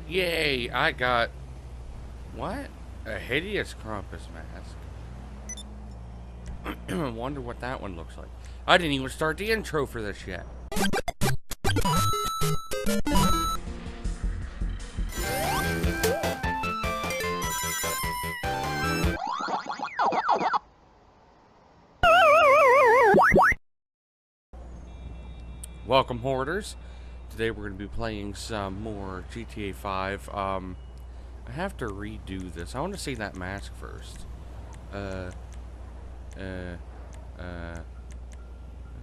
Yay, I got... What? A hideous Krampus mask. Wonder what that one looks like. I didn't even start the intro for this yet. Welcome, Hoarders. Today we're going to be playing some more GTA 5. I have to redo this. I want to see that mask first. Where the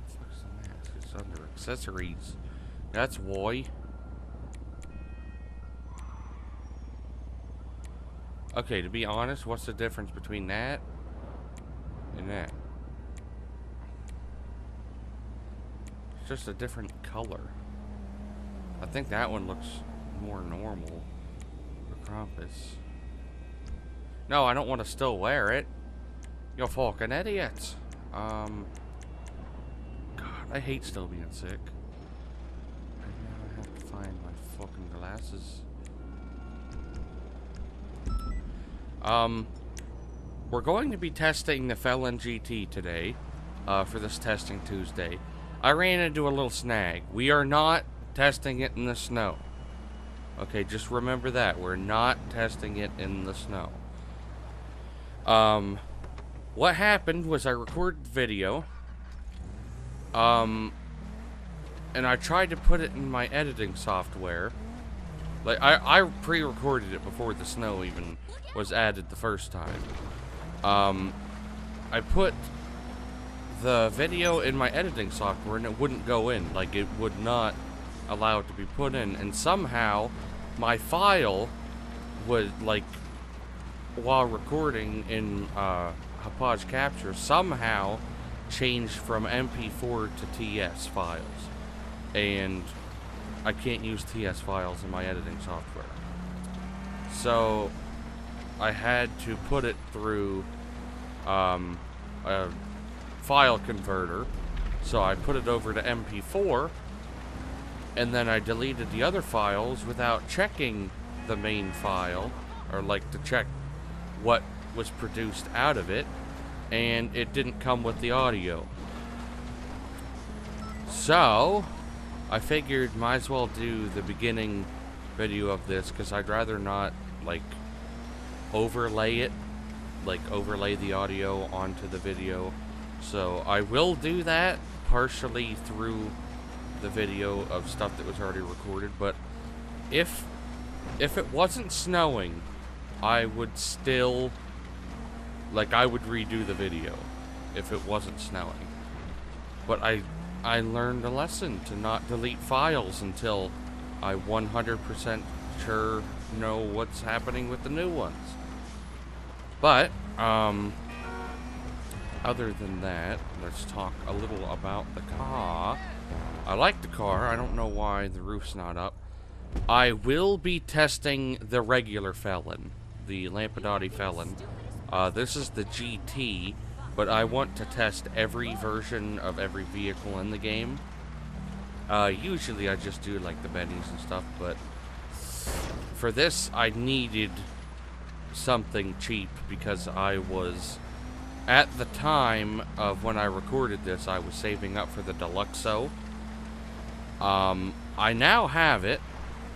fuck's the mask? It's under accessories. That's why. Okay, to be honest, what's the difference between that and that? It's just a different color. I think that one looks more normal for Krampus. No, I don't want to still wear it. You're fucking idiots. God, I hate still being sick. Right now I have to find my fucking glasses. We're going to be testing the Felon GT today, for this Testing Tuesday. I ran into a little snag. We are not testing it in the snow. Okay, just remember that. We're not testing it in the snow. What happened was I recorded video, and I tried to put it in my editing software. Like, I pre-recorded it before the snow even was added the first time. I put the video in my editing software and it wouldn't go in. Like, it would not allow it to be put in. And somehow, my file would, like, while recording in Hauppauge Capture, somehow changed from MP4 to TS files. And I can't use TS files in my editing software. So I had to put it through a file converter. So I put it over to MP4, and then I deleted the other files without checking the main file, or like to check what was produced out of it, and it didn't come with the audio. So I figured might as well do the beginning video of this, because I'd rather not, like, overlay it, like, overlay the audio onto the video. So I will do that partially through the video of stuff that was already recorded, but if it wasn't snowing, I would still, like, I would redo the video if it wasn't snowing. But I learned a lesson to not delete files until I 100% sure know what's happening with the new ones. But, other than that, let's talk a little about the car. I like the car. I don't know why the roof's not up. I will be testing the regular Felon, the Lampadati Felon. This is the GT, but I want to test every version of every vehicle in the game. Usually I just do like the Bennys and stuff, but for this I needed something cheap because I was, at the time of when I recorded this, I was saving up for the Deluxo. I now have it.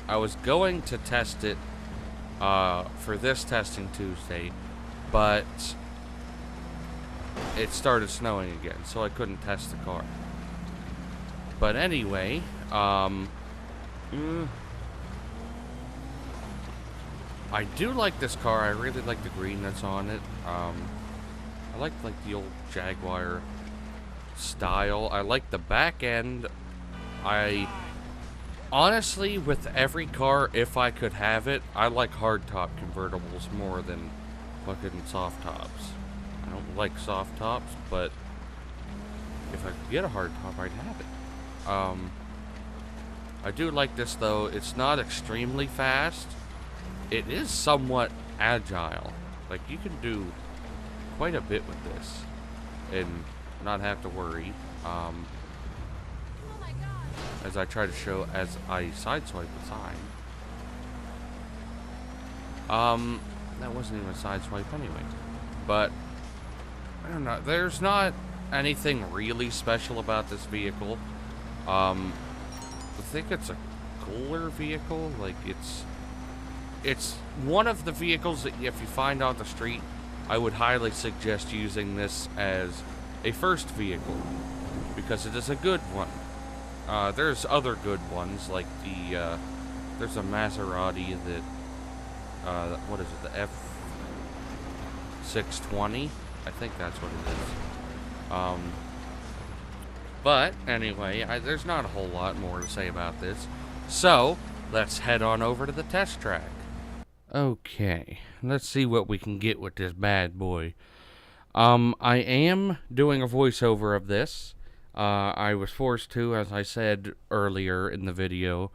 I was going to test it for this Testing Tuesday, but it started snowing again, so I couldn't test the car. But anyway, I do like this car. I really like the green that's on it. I like the old Jaguar style. I like the back end. I honestly, with every car, if I could have it, I like hardtop convertibles more than fucking soft tops. I don't like soft tops, but if I could get a hardtop, I'd have it. I do like this though. It's not extremely fast. It is somewhat agile. Like, you can do quite a bit with this and not have to worry. As I try to show as I sideswipe the sign. That wasn't even a side swipe anyway. But, I don't know, there's not anything really special about this vehicle. I think it's a cooler vehicle. Like, it's one of the vehicles that if you find on the street, I would highly suggest using this as a first vehicle, because it is a good one. There's other good ones, like there's a Maserati that, what is it, the F620? I think that's what it is. But, anyway, there's not a whole lot more to say about this. So, let's head on over to the test track. Okay, let's see what we can get with this bad boy. I am doing a voiceover of this. I was forced to, as I said earlier in the video.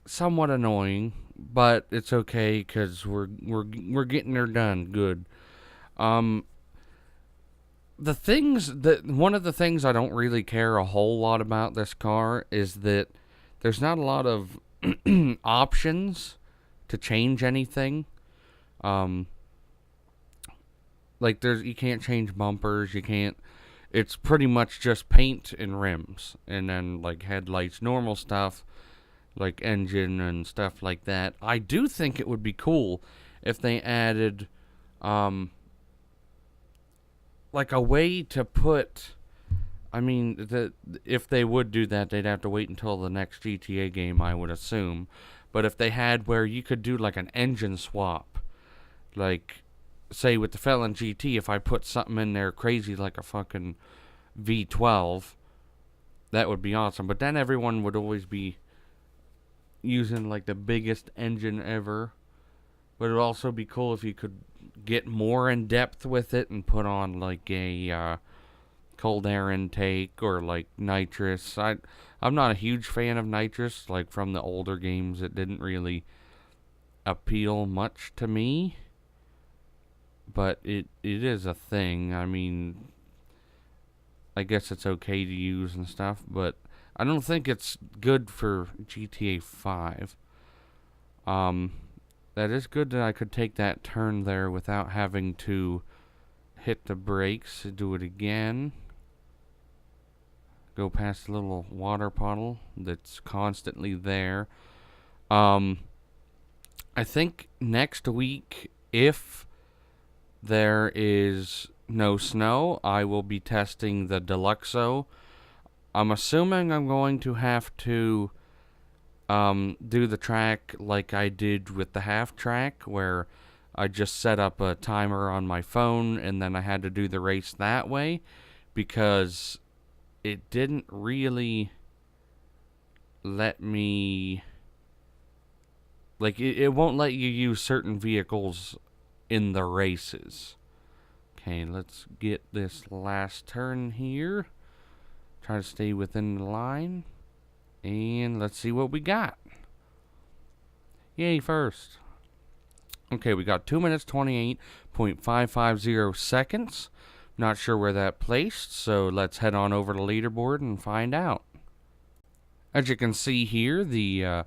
Somewhat annoying, but it's okay because we're getting her done good. One of the things I don't really care a whole lot about this car is that there's not a lot of options to change anything. Like you can't change bumpers, it's pretty much just paint and rims, and then like headlights, normal stuff, like engine and stuff like that. I do think it would be cool if they added, like a way to put, if they would do that, they'd have to wait until the next GTA game, I would assume. But if they had where you could do like an engine swap, like, say with the Felon GT, if I put something in there crazy like a fucking V12, that would be awesome. But then everyone would always be using like the biggest engine ever. But it would also be cool if you could get more in depth with it and put on like a cold air intake or like nitrous. I'm not a huge fan of nitrous. Like from the older games, it didn't really appeal much to me. But it is a thing. I mean, I guess it's okay to use and stuff, but I don't think it's good for GTA 5. That is good that I could take that turn there without having to hit the brakes. Do it again. Go past the little water puddle that's constantly there. I think next week, if there is no snow, I will be testing the Deluxo. I'm assuming I'm going to have to do the track like I did with the half track, where I just set up a timer on my phone and then I had to do the race that way, because it didn't really let me, like, it won't let you use certain vehicles in the races. Okay, let's get this last turn here. Try to stay within the line. And let's see what we got. Yay, first. Okay, we got 2 minutes 28.550 seconds. Not sure where that placed, so let's head on over to leaderboard and find out. As you can see here, the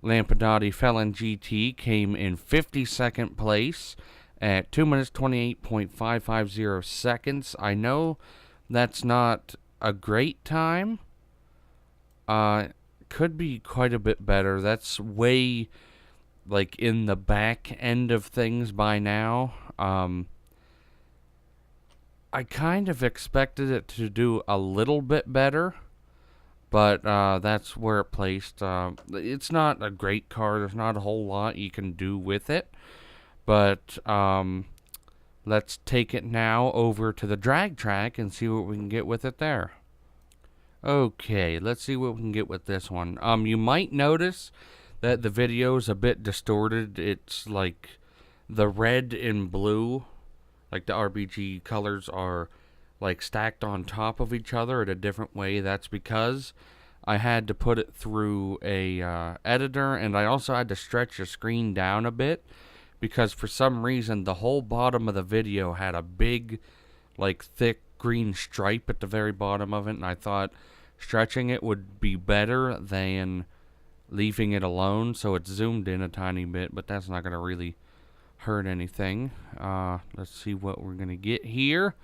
Lampadati Felon GT came in 52nd place at 2 minutes 28.550 seconds. I know that's not a great time. Could be quite a bit better. That's way, like, in the back end of things by now. I kind of expected it to do a little bit better, but that's where it placed. It's not a great car. There's not a whole lot you can do with it. But let's take it now over to the drag track and see what we can get with it there. Okay, let's see what we can get with this one. You might notice that the video's a bit distorted. It's like the red and blue, like the RBG colors, are like stacked on top of each other in a different way. That's because I had to put it through a editor, and I also had to stretch the screen down a bit, because for some reason the whole bottom of the video had a big, like, thick green stripe at the very bottom of it, and I thought stretching it would be better than leaving it alone, so it's zoomed in a tiny bit, but that's not going to really hurt anything. Let's see what we're going to get here.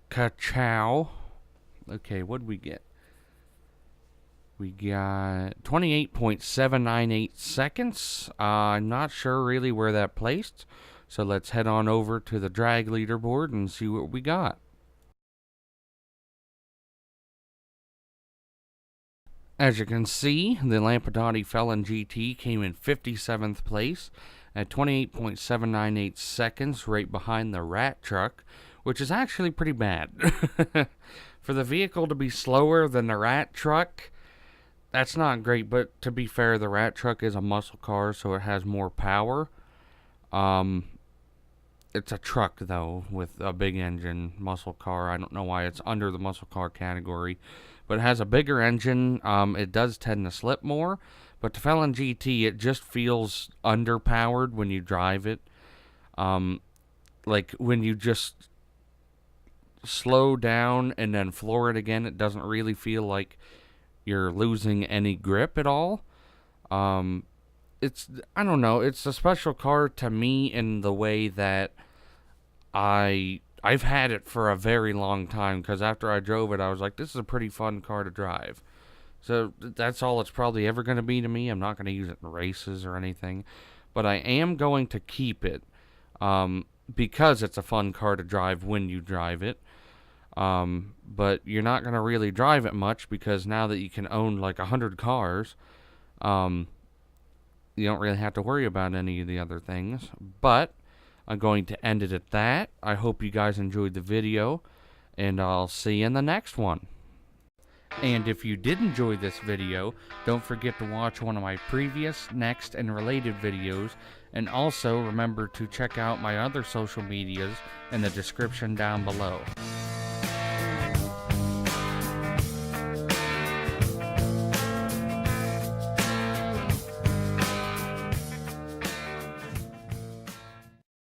Ka-chow. Okay, what'd we get? We got 28.798 seconds. I'm not sure really where that placed, so let's head on over to the drag leaderboard and see what we got. As you can see, the Lampadati Felon GT came in 57th place at 28.798 seconds, right behind the rat truck, which is actually pretty bad. For the vehicle to be slower than the rat truck, that's not great, but to be fair, the rat truck is a muscle car, so it has more power. It's a truck, though, with a big engine, muscle car. I don't know why it's under the muscle car category, but it has a bigger engine. It does tend to slip more, but the Felon GT, it just feels underpowered when you drive it. Like, when you just slow down and then floor it again, it doesn't really feel like you're losing any grip at all. I don't know, it's a special car to me in the way that I've had it for a very long time, because after I drove it, I was like, this is a pretty fun car to drive. So that's all it's probably ever going to be to me. I'm not going to use it in races or anything, but I am going to keep it, because it's a fun car to drive when you drive it. But you're not going to really drive it much, because now that you can own like 100 cars, you don't really have to worry about any of the other things. But I'm going to end it at that. I hope you guys enjoyed the video, and I'll see you in the next one. And if you did enjoy this video, don't forget to watch one of my previous, next, and related videos, and also remember to check out my other social medias in the description down below.